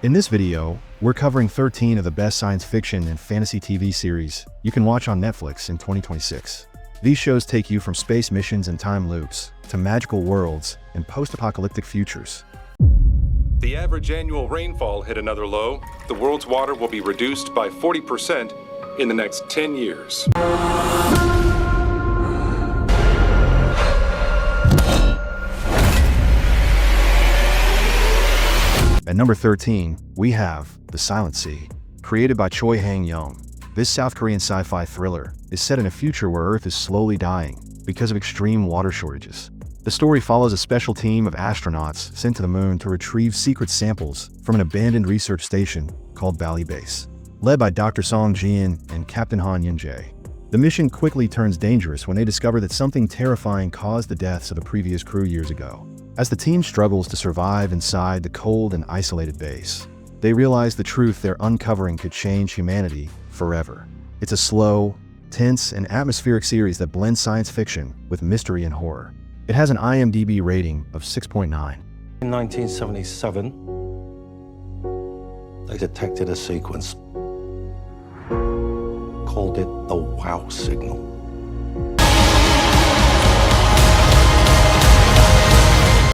In this video, we're covering 13 of the best science fiction and fantasy TV series you can watch on Netflix in 2026. These shows take you from space missions and time loops to magical worlds and post-apocalyptic futures. The average annual rainfall hit another low. The world's water will be reduced by 40% in the next 10 years. At number 13, we have The Silent Sea, created by Choi Hang-young. This South Korean sci-fi thriller is set in a future where Earth is slowly dying because of extreme water shortages. The story follows a special team of astronauts sent to the moon to retrieve secret samples from an abandoned research station called Bali Base. Led by Dr. Song Jin and Captain Han Yun-jae. The mission quickly turns dangerous when they discover that something terrifying caused the deaths of the previous crew years ago. As the team struggles to survive inside the cold and isolated base, they realize the truth they're uncovering could change humanity forever. It's a slow, tense, and atmospheric series that blends science fiction with mystery and horror. It has an IMDb rating of 6.9. In 1977, they detected a sequence, called it the wow signal.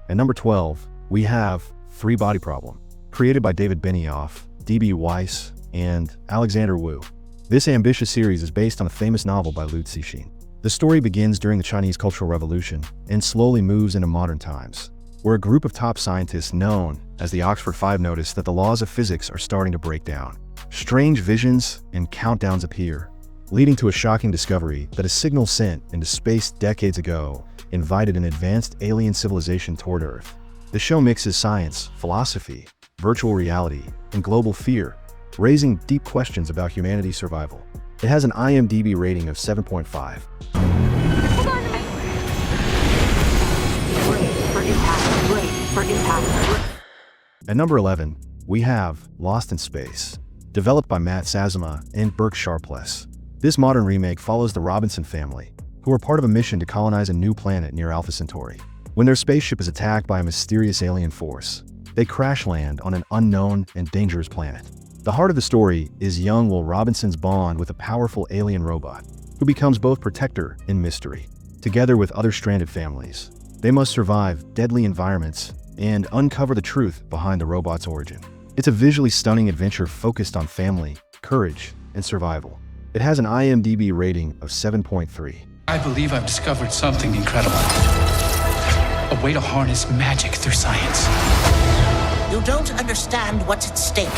At number 12, we have Three Body Problem, created by David Benioff, D.B. Weiss, and Alexander Wu. This ambitious series is based on a famous novel by Liu Cixin. The story begins during the Chinese Cultural Revolution and slowly moves into modern times, where a group of top scientists known as the Oxford Five notice that the laws of physics are starting to break down. Strange visions and countdowns appear, leading to a shocking discovery that a signal sent into space decades ago invited an advanced alien civilization toward Earth. The show mixes science, philosophy, virtual reality, and global fear, raising deep questions about humanity's survival. It has an IMDb rating of 7.5. Hold on. Wait for impact. At number 11, we have Lost in Space, developed by Matt Sazama and Burke Sharpless. This modern remake follows the Robinson family, who are part of a mission to colonize a new planet near Alpha Centauri. When their spaceship is attacked by a mysterious alien force, they crash land on an unknown and dangerous planet. The heart of the story is young Will Robinson's bond with a powerful alien robot, who becomes both protector and mystery. Together with other stranded families, they must survive deadly environments and uncover the truth behind the robot's origin. It's a visually stunning adventure focused on family, courage, and survival. It has an IMDb rating of 7.3. I believe I've discovered something incredible. A way to harness magic through science. You don't understand what's at stake.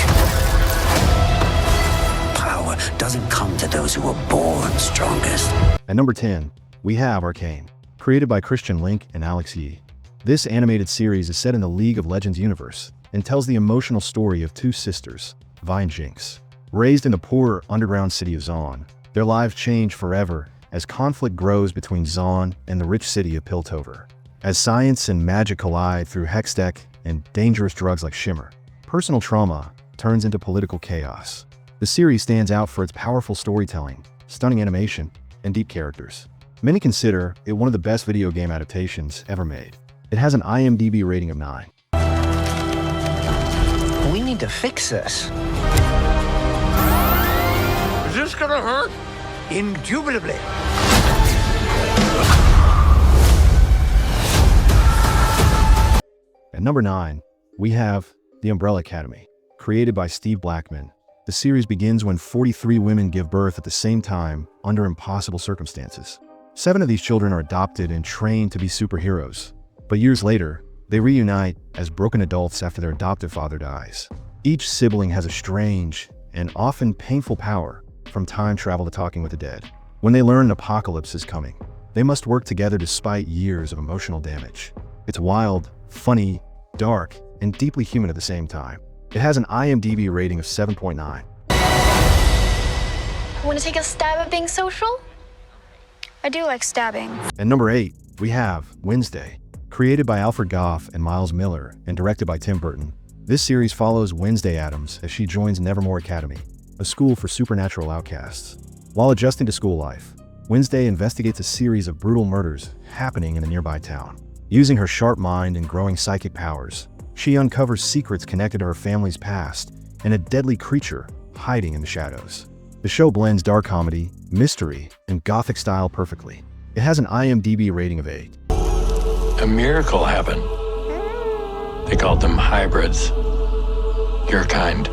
Power doesn't come to those who are born strongest. At number 10, we have Arcane, created by Christian Link and Alex Yee. This animated series is set in the League of Legends universe and tells the emotional story of two sisters, Vi and Jinx. Raised in the poorer underground city of Zaun, their lives change forever as conflict grows between Zaun and the rich city of Piltover. As science and magic collide through Hextech and dangerous drugs like Shimmer, personal trauma turns into political chaos. The series stands out for its powerful storytelling, stunning animation, and deep characters. Many consider it one of the best video game adaptations ever made. It has an IMDb rating of 9. We need to fix this. Is this gonna hurt? Indubitably. At number 9, we have The Umbrella Academy, created by Steve Blackman. The series begins when 43 women give birth at the same time under impossible circumstances. 7 of these children are adopted and trained to be superheroes, but years later, they reunite as broken adults after their adoptive father dies. Each sibling has a strange and often painful power, from time travel to talking with the dead. When they learn an apocalypse is coming, they must work together despite years of emotional damage. It's wild, funny, dark, and deeply human at the same time. It has an IMDb rating of 7.9. Want to take a stab at being social? I do like stabbing. At number 8, we have Wednesday, created by Alfred Goff and Miles Miller and directed by Tim Burton. This series follows Wednesday Addams as she joins Nevermore Academy, a school for supernatural outcasts. While adjusting to school life, Wednesday investigates a series of brutal murders happening in a nearby town. Using her sharp mind and growing psychic powers, She uncovers secrets connected to her family's past and a deadly creature hiding in the shadows. The show blends dark comedy, mystery, and gothic style perfectly. It has an IMDb rating of 8. A miracle happened. They called them hybrids. Your kind.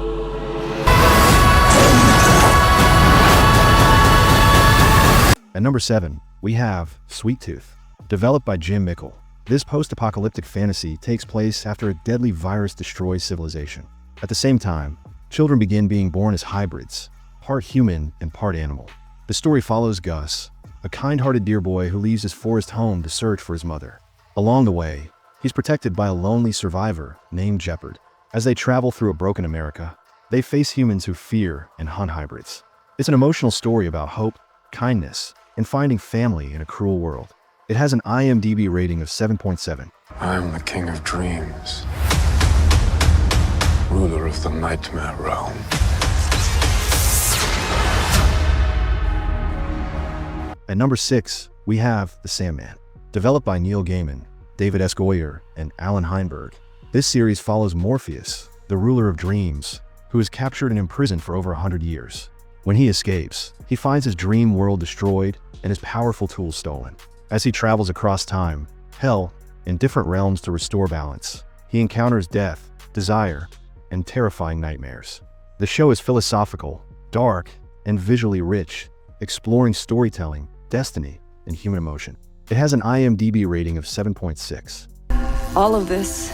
At number 7, we have Sweet Tooth. Developed by Jim Mickle, this post-apocalyptic fantasy takes place after a deadly virus destroys civilization. At the same time, children begin being born as hybrids, part human and part animal. The story follows Gus, a kind-hearted deer boy who leaves his forest home to search for his mother. Along the way, he's protected by a lonely survivor named Jeopard. As they travel through a broken America, they face humans who fear and hunt hybrids. It's an emotional story about hope, kindness, and finding family in a cruel world. It has an IMDb rating of 7.7. I'm the king of dreams, ruler of the nightmare realm. At number 6, we have The Sandman. Developed by Neil Gaiman, David S. Goyer, and Alan Heinberg. This series follows Morpheus, the ruler of dreams, who is captured and imprisoned for over 100 years. When he escapes, he finds his dream world destroyed and his powerful tools stolen. As he travels across time, hell, and different realms to restore balance, he encounters death, desire, and terrifying nightmares. The show is philosophical, dark, and visually rich, exploring storytelling, destiny, and human emotion. It has an IMDb rating of 7.6. All of this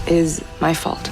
is my fault.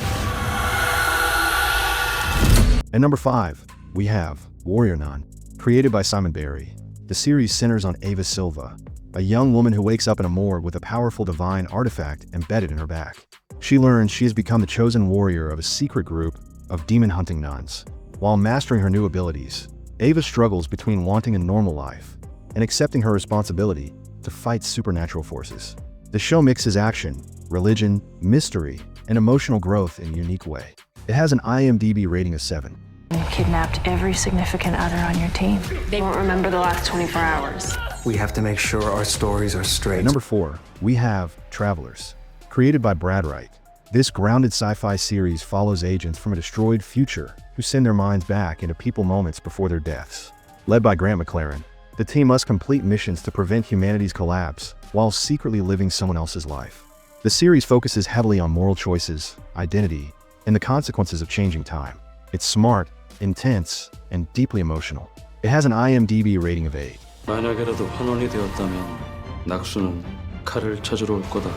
At number 5, we have Warrior Nun. Created by Simon Barry, the series centers on Ava Silva, a young woman who wakes up in a morgue with a powerful divine artifact embedded in her back. She learns she has become the chosen warrior of a secret group of demon-hunting nuns. While mastering her new abilities, Ava struggles between wanting a normal life and accepting her responsibility to fight supernatural forces. The show mixes action, religion, mystery, and emotional growth in a unique way. It has an IMDb rating of 7. You kidnapped every significant other on your team. They won't remember the last 24 hours. We have to make sure our stories are straight. At number 4, we have Travelers. Created by Brad Wright, this grounded sci-fi series follows agents from a destroyed future who send their minds back into people moments before their deaths. Led by Grant McLaren, the team must complete missions to prevent humanity's collapse while secretly living someone else's life. The series focuses heavily on moral choices, identity, and the consequences of changing time. It's smart, intense, and deeply emotional. It has an IMDb rating of 8. 만약에라도 환원이 되었다면 낙수는 칼을 찾으러 올 거다.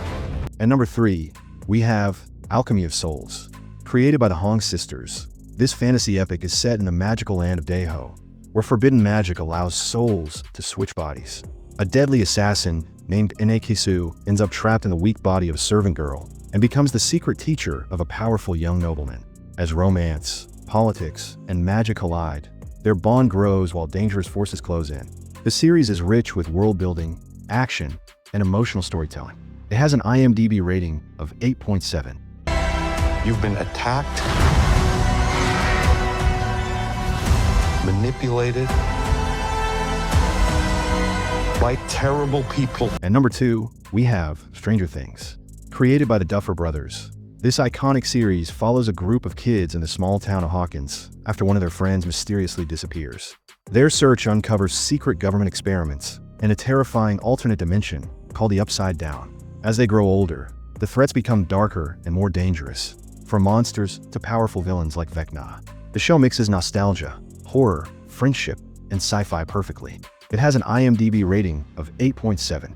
At number 3, we have Alchemy of Souls. Created by the Hong sisters, this fantasy epic is set in the magical land of Daeho, where forbidden magic allows souls to switch bodies. A deadly assassin named Inekisu ends up trapped in the weak body of a servant girl and becomes the secret teacher of a powerful young nobleman. As romance, politics, and magic collide, their bond grows while dangerous forces close in. The series is rich with world building, action, and emotional storytelling. It has an IMDb rating of 8.7. You've been attacked, manipulated by terrible people. At number 2, we have Stranger Things. Created by the Duffer Brothers, this iconic series follows a group of kids in the small town of Hawkins after one of their friends mysteriously disappears. Their search uncovers secret government experiments and a terrifying alternate dimension called the Upside Down. As they grow older, the threats become darker and more dangerous, from monsters to powerful villains like Vecna. The show mixes nostalgia, horror, friendship, and sci-fi perfectly. It has an IMDb rating of 8.7.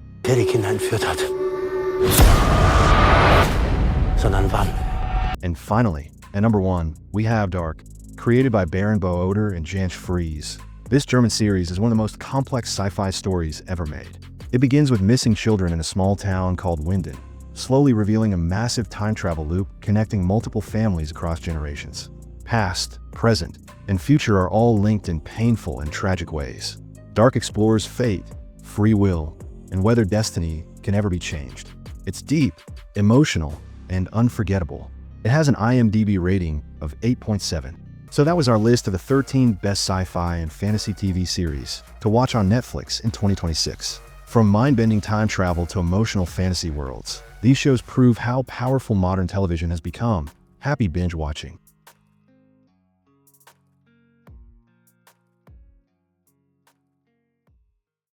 And finally, at number 1, we have Dark. Created by Baron Bo Oder and Jansch Fries, this German series is one of the most complex sci-fi stories ever made. It begins with missing children in a small town called Winden, slowly revealing a massive time travel loop connecting multiple families across generations. Past, present, and future are all linked in painful and tragic ways. Dark explores fate, free will, and whether destiny can ever be changed. It's deep, emotional, and unforgettable. It has an IMDb rating of 8.7. So that was our list of the 13 best sci-fi and fantasy TV series to watch on Netflix in 2026. From mind-bending time travel to emotional fantasy worlds, These shows prove how powerful modern television has become. Happy binge watching.